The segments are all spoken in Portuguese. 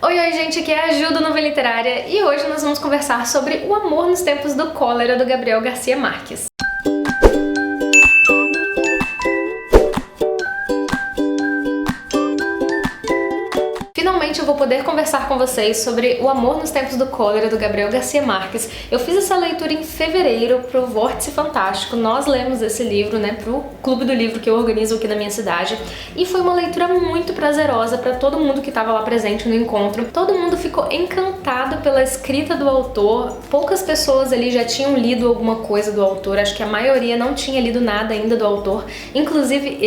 Oi, gente, aqui é a Ju do Nuvem Literária e hoje nós vamos conversar sobre O Amor nos Tempos do Cólera, do Gabriel Garcia Marques. Finalmente eu vou poder conversar com vocês sobre O Amor nos Tempos do Cólera, do Gabriel Garcia Marques. Eu fiz essa leitura em fevereiro pro Vórtice Fantástico. Nós lemos esse livro, pro Clube do Livro que eu organizo aqui na minha cidade. E foi uma leitura muito prazerosa para todo mundo que estava lá presente no encontro. Todo mundo ficou encantado pela escrita do autor. Poucas pessoas ali já tinham lido alguma coisa do autor. Acho que a maioria não tinha lido nada ainda do autor. Inclusive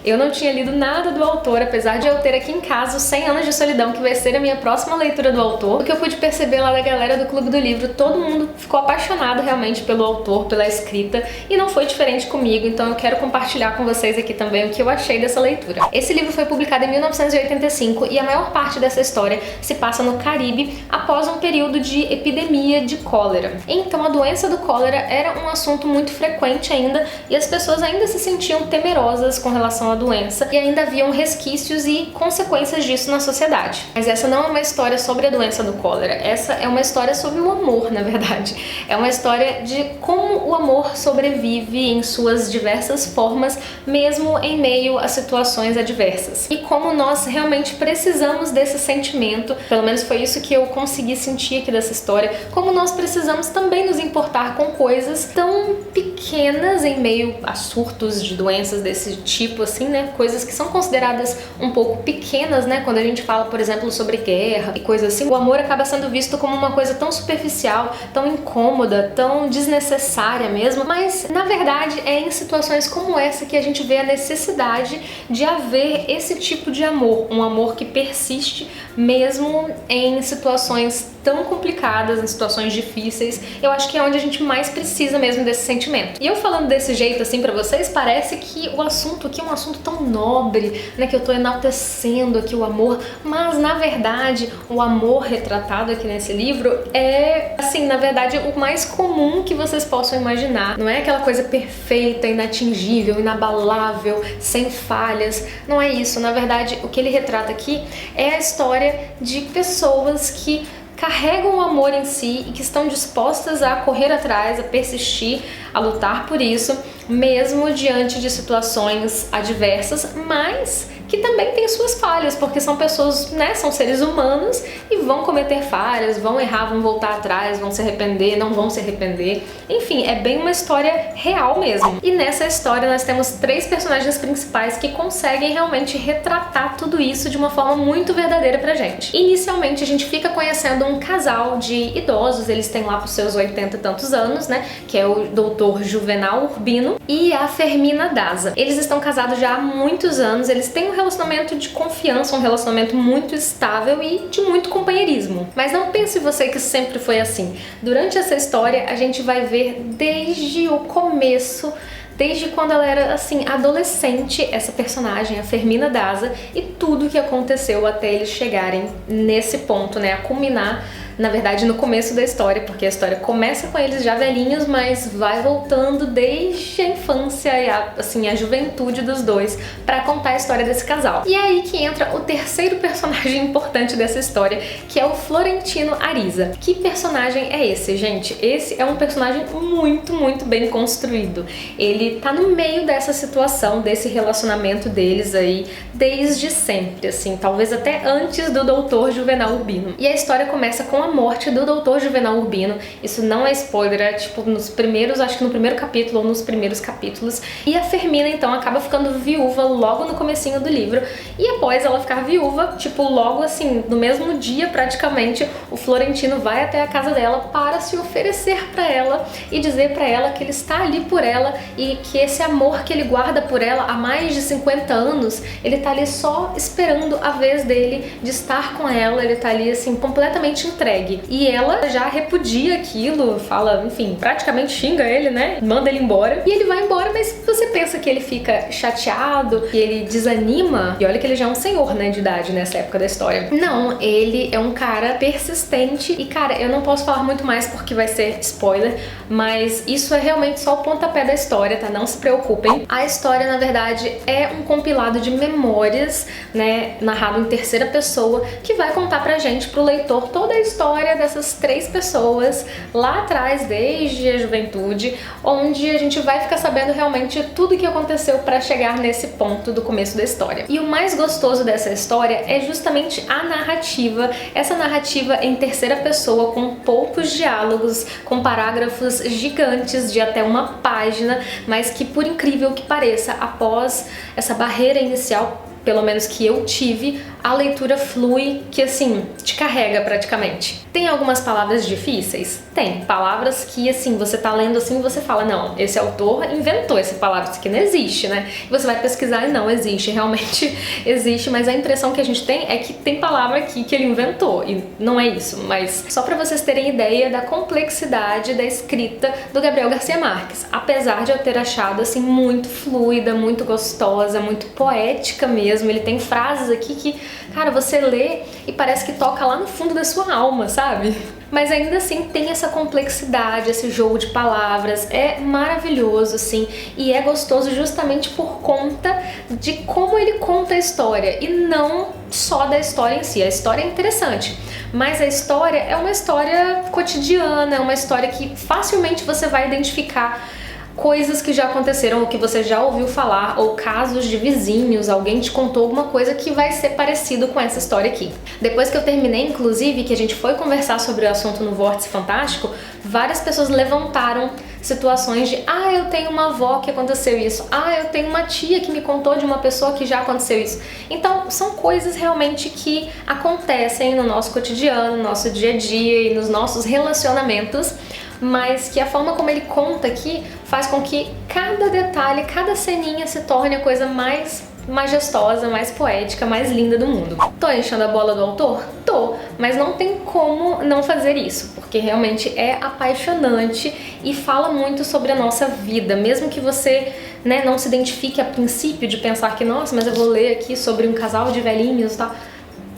eu não tinha lido nada do autor, apesar de eu ter aqui em casa os 100 anos de Solidão, que vai ser a minha próxima leitura do autor. O que eu pude perceber lá da galera do Clube do Livro, todo mundo ficou apaixonado realmente pelo autor, pela escrita, e não foi diferente comigo, então eu quero compartilhar com vocês aqui também o que eu achei dessa leitura. Esse livro foi publicado em 1985 e a maior parte dessa história se passa no Caribe após um período de epidemia de cólera. Então a doença do cólera era um assunto muito frequente ainda e as pessoas ainda se sentiam temerosas com relação à doença e ainda haviam resquícios e consequências disso na sociedade. Mas essa não é uma história sobre a doença do cólera, essa é uma história sobre o amor, na verdade. É uma história de como o amor sobrevive em suas diversas formas, mesmo em meio a situações adversas. E como nós realmente precisamos desse sentimento, pelo menos foi isso que eu consegui sentir aqui dessa história, como nós precisamos também nos importar com coisas tão pequenas em meio a surtos de doenças desse tipo, assim, coisas que são consideradas um pouco pequenas, quando a gente fala, por exemplo, sobre guerra e coisas assim. O amor acaba sendo visto como uma coisa tão superficial, tão incômoda, tão desnecessária mesmo, mas na verdade é em situações como essa que a gente vê a necessidade de haver esse tipo de amor, um amor que persiste mesmo em situações tão complicadas, em situações difíceis. Eu acho que é onde a gente mais precisa mesmo desse sentimento. E eu falando desse jeito assim pra vocês, parece que o assunto aqui é um assunto tão nobre, que eu tô enaltecendo aqui o amor, mas na verdade o amor retratado aqui nesse livro é, assim, na verdade o mais comum que vocês possam imaginar. Não é aquela coisa perfeita, inatingível, inabalável, sem falhas, não é isso. Na verdade o que ele retrata aqui é a história de pessoas que carregam o amor em si e que estão dispostas a correr atrás, a persistir, a lutar por isso, mesmo diante de situações adversas, mas que também tem suas falhas, porque são pessoas, são seres humanos e vão cometer falhas, vão errar, vão voltar atrás, vão se arrepender, não vão se arrepender. Enfim, é bem uma história real mesmo. E nessa história nós temos 3 personagens principais que conseguem realmente retratar tudo isso de uma forma muito verdadeira pra gente. Inicialmente a gente fica conhecendo um casal de idosos, eles têm lá pros seus 80 e tantos anos, que é o Dr. Juvenal Urbino e a Fermina Daza. Eles estão casados já há muitos anos, eles têm um relacionamento de confiança, um relacionamento muito estável e de muito companheirismo. Mas não pense você que sempre foi assim. Durante essa história a gente vai ver desde o começo, desde quando ela era, assim, adolescente, essa personagem, a Fermina Daza, e tudo que aconteceu até eles chegarem nesse ponto, a culminar, na verdade, no começo da história, porque a história começa com eles já velhinhos, mas vai voltando desde a infância e a juventude dos dois pra contar a história desse casal. E é aí que entra o terceiro personagem importante dessa história, que é o Florentino Ariza. Que personagem é esse, gente? Esse é um personagem muito, muito bem construído. Ele tá no meio dessa situação, desse relacionamento deles aí, desde sempre, assim, talvez até antes do Dr. Juvenal Urbino. E a história começa com a morte do Dr. Juvenal Urbino. Isso não é spoiler, é tipo nos primeiros, acho que no primeiro capítulo ou nos primeiros capítulos. E a Fermina então acaba ficando viúva logo no comecinho do livro. E após ela ficar viúva, tipo logo assim, no mesmo dia praticamente, o Florentino vai até a casa dela para se oferecer para ela e dizer para ela que ele está ali por ela e que esse amor que ele guarda por ela há mais de 50 anos, ele tá ali só esperando a vez dele de estar com ela, ele tá ali assim completamente entregue entregue. E ela já repudia aquilo, fala, enfim, praticamente xinga ele, né? Manda ele embora. E ele vai embora, mas você pensa que ele fica chateado, que ele desanima. E olha que ele já é um senhor, né, de idade nessa época da história. Não, ele é um cara persistente. E, cara, eu não posso falar muito mais porque vai ser spoiler, mas isso é realmente só o pontapé da história, tá? Não se preocupem. A história, na verdade, é um compilado de memórias, né, narrado em terceira pessoa, que vai contar pra gente, pro leitor, toda a história dessas 3 pessoas lá atrás, desde a juventude, onde a gente vai ficar sabendo realmente tudo o que aconteceu pra chegar nesse ponto do começo da história. E o mais gostoso dessa história é justamente a narrativa, essa narrativa em terceira pessoa, com poucos diálogos, com parágrafos gigantes de até uma página, mas que, por incrível que pareça, após essa barreira inicial, pelo menos que eu tive, a leitura flui, que assim, te carrega praticamente. Tem algumas palavras difíceis? Tem. Palavras que, assim, você tá lendo assim e você fala, não, esse autor inventou essa palavra, isso aqui não existe, né? E você vai pesquisar e não existe, realmente existe, mas a impressão que a gente tem é que tem palavra aqui que ele inventou, e não é isso. Mas só pra vocês terem ideia da complexidade da escrita do Gabriel Garcia Marques. Apesar de eu ter achado, assim, muito fluida, muito gostosa, muito poética mesmo, ele tem frases aqui que, cara, você lê e parece que toca lá no fundo da sua alma, sabe? Mas ainda assim tem essa complexidade, esse jogo de palavras, é maravilhoso, assim, e é gostoso justamente por conta de como ele conta a história, e não só da história em si. A história é interessante, mas a história é uma história cotidiana, é uma história que facilmente você vai identificar coisas que já aconteceram ou que você já ouviu falar, ou casos de vizinhos, alguém te contou alguma coisa que vai ser parecido com essa história aqui. Depois que eu terminei, inclusive, que a gente foi conversar sobre o assunto no Vórtice Fantástico, várias pessoas levantaram situações de, eu tenho uma avó que aconteceu isso, eu tenho uma tia que me contou de uma pessoa que já aconteceu isso. Então, são coisas realmente que acontecem no nosso cotidiano, no nosso dia a dia e nos nossos relacionamentos, mas que a forma como ele conta aqui faz com que cada detalhe, cada ceninha se torne a coisa mais majestosa, mais poética, mais linda do mundo. Tô enchendo a bola do autor? Tô, mas não tem como não fazer isso, porque realmente é apaixonante e fala muito sobre a nossa vida, mesmo que você, né, não se identifique a princípio de pensar que, nossa, mas eu vou ler aqui sobre um casal de velhinhos e tal.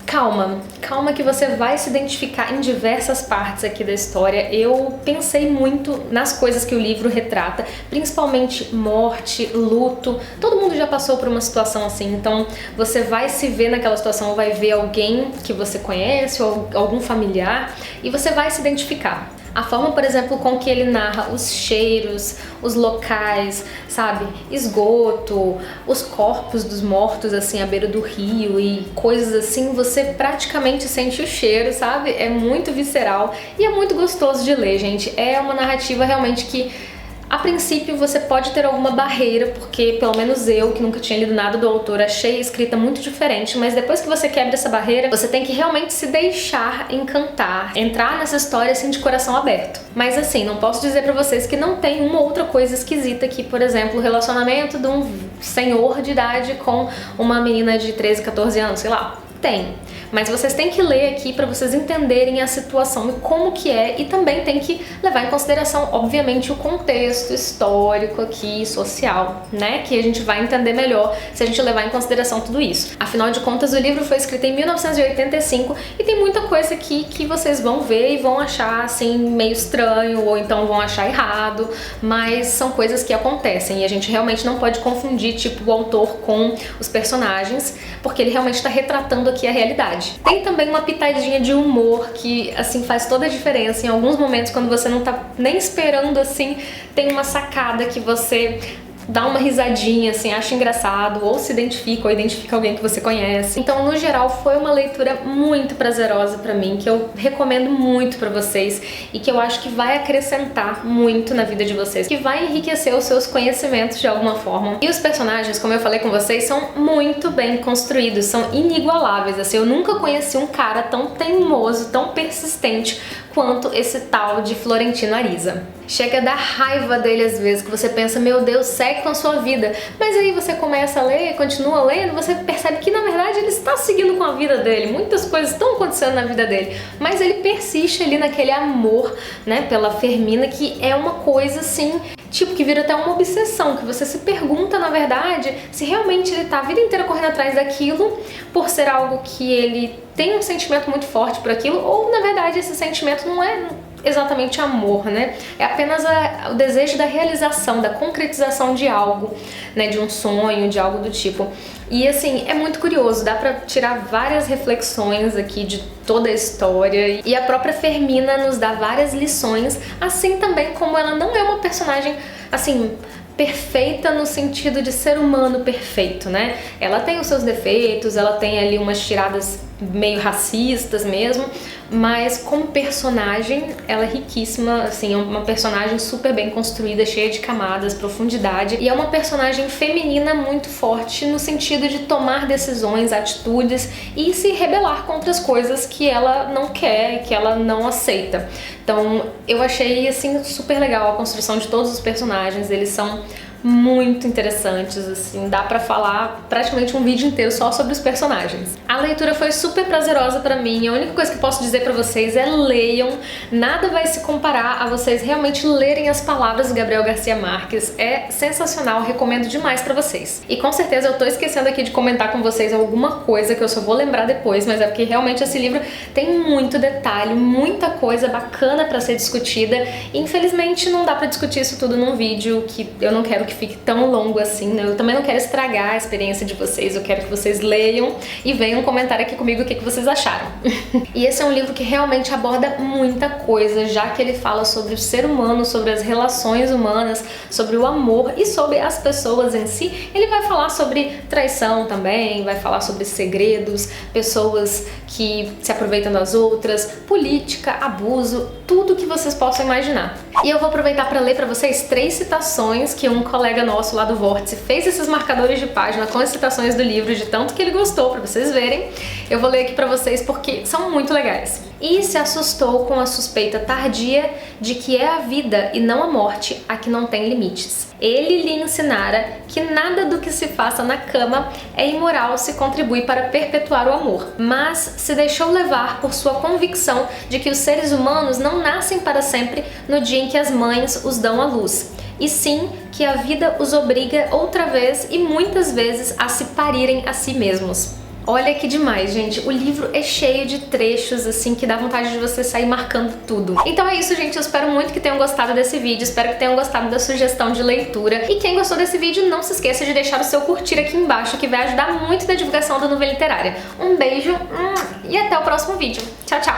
Calma, calma que você vai se identificar em diversas partes aqui da história. Eu pensei muito nas coisas que o livro retrata, principalmente morte, luto. Todo mundo já passou por uma situação assim, então você vai se ver naquela situação, vai ver alguém que você conhece ou algum familiar e você vai se identificar. A forma, por exemplo, com que ele narra os cheiros, os locais, sabe? Esgoto, os corpos dos mortos, assim, à beira do rio e coisas assim, você praticamente sente o cheiro, sabe? É muito visceral e é muito gostoso de ler, gente. É uma narrativa realmente que, a princípio, você pode ter alguma barreira, porque pelo menos eu, que nunca tinha lido nada do autor, achei a escrita muito diferente, mas depois que você quebra essa barreira, você tem que realmente se deixar encantar, entrar nessa história assim de coração aberto. Mas assim, não posso dizer pra vocês que não tem uma outra coisa esquisita aqui, por exemplo, o relacionamento de um senhor de idade com uma menina de 13, 14 anos, sei lá. Tem, mas vocês têm que ler aqui para vocês entenderem a situação e como que é, e também tem que levar em consideração, obviamente, o contexto histórico aqui, social, né, que a gente vai entender melhor se a gente levar em consideração tudo isso. Afinal de contas, o livro foi escrito em 1985 e tem muita coisa aqui que vocês vão ver e vão achar, assim, meio estranho, ou então vão achar errado, mas são coisas que acontecem e a gente realmente não pode confundir, tipo, o autor com os personagens, porque ele realmente está retratando aqui a realidade. Tem também uma pitadinha de humor que, assim, faz toda a diferença. Em alguns momentos, quando você não tá nem esperando, assim, tem uma sacada que você dá uma risadinha, assim, acha engraçado, ou se identifica, ou identifica alguém que você conhece. Então, no geral, foi uma leitura muito prazerosa pra mim, que eu recomendo muito pra vocês e que eu acho que vai acrescentar muito na vida de vocês, que vai enriquecer os seus conhecimentos de alguma forma. E os personagens, como eu falei com vocês, são muito bem construídos, são inigualáveis, assim, eu nunca conheci um cara tão teimoso, tão persistente quanto esse tal de Florentino Ariza. Chega a dar raiva dele às vezes, que você pensa, meu Deus, segue com a sua vida. Mas aí você começa a ler, continua lendo, você percebe que na verdade ele está seguindo com a vida dele. Muitas coisas estão acontecendo na vida dele. Mas ele persiste ali naquele amor, né, pela Fermina, que é uma coisa assim, tipo, que vira até uma obsessão, que você se pergunta, na verdade, se realmente ele tá a vida inteira correndo atrás daquilo por ser algo que ele tem um sentimento muito forte por aquilo, ou na verdade esse sentimento não é exatamente amor, né? É apenas o desejo da realização, da concretização de algo, né? De um sonho, de algo do tipo. E assim, é muito curioso, dá pra tirar várias reflexões aqui de toda a história. E a própria Fermina nos dá várias lições, assim também como ela não é uma personagem, assim, perfeita no sentido de ser humano perfeito, né? Ela tem os seus defeitos, ela tem ali umas tiradas meio racistas mesmo, mas como personagem ela é riquíssima, assim, é uma personagem super bem construída, cheia de camadas, profundidade, e é uma personagem feminina muito forte no sentido de tomar decisões, atitudes e se rebelar contra as coisas que ela não quer, que ela não aceita. Então eu achei assim super legal a construção de todos os personagens, eles são muito interessantes, assim, dá pra falar praticamente um vídeo inteiro só sobre os personagens. A leitura foi super prazerosa pra mim, a única coisa que eu posso dizer pra vocês é leiam, nada vai se comparar a vocês realmente lerem as palavras do Gabriel Garcia Marques, é sensacional, recomendo demais pra vocês. E com certeza eu tô esquecendo aqui de comentar com vocês alguma coisa que eu só vou lembrar depois, mas é porque realmente esse livro tem muito detalhe, muita coisa bacana pra ser discutida, e infelizmente não dá pra discutir isso tudo num vídeo, que eu não quero que fique tão longo assim, né? Eu também não quero estragar a experiência de vocês, eu quero que vocês leiam e venham comentar aqui comigo o que vocês acharam. E esse é um livro que realmente aborda muita coisa, já que ele fala sobre o ser humano, sobre as relações humanas, sobre o amor e sobre as pessoas em si. Ele vai falar sobre traição também, vai falar sobre segredos, pessoas que se aproveitam das outras, política, abuso, tudo que vocês possam imaginar. E eu vou aproveitar para ler para vocês 3 citações que um colega nosso lá do Vórtice fez esses marcadores de página com as citações do livro, de tanto que ele gostou, para vocês verem. Eu vou ler aqui para vocês porque são muito legais. E se assustou com a suspeita tardia de que é a vida e não a morte a que não tem limites. Ele lhe ensinara que nada do que se faça na cama é imoral se contribui para perpetuar o amor, mas se deixou levar por sua convicção de que os seres humanos não nascem para sempre no dia em que as mães os dão à luz, e sim que a vida os obriga outra vez e muitas vezes a se parirem a si mesmos. Olha que demais, gente. O livro é cheio de trechos, assim, que dá vontade de você sair marcando tudo. Então é isso, gente. Eu espero muito que tenham gostado desse vídeo. Espero que tenham gostado da sugestão de leitura. E quem gostou desse vídeo, não se esqueça de deixar o seu curtir aqui embaixo, que vai ajudar muito na divulgação da Nuvem Literária. Um beijo e até o próximo vídeo. Tchau, tchau!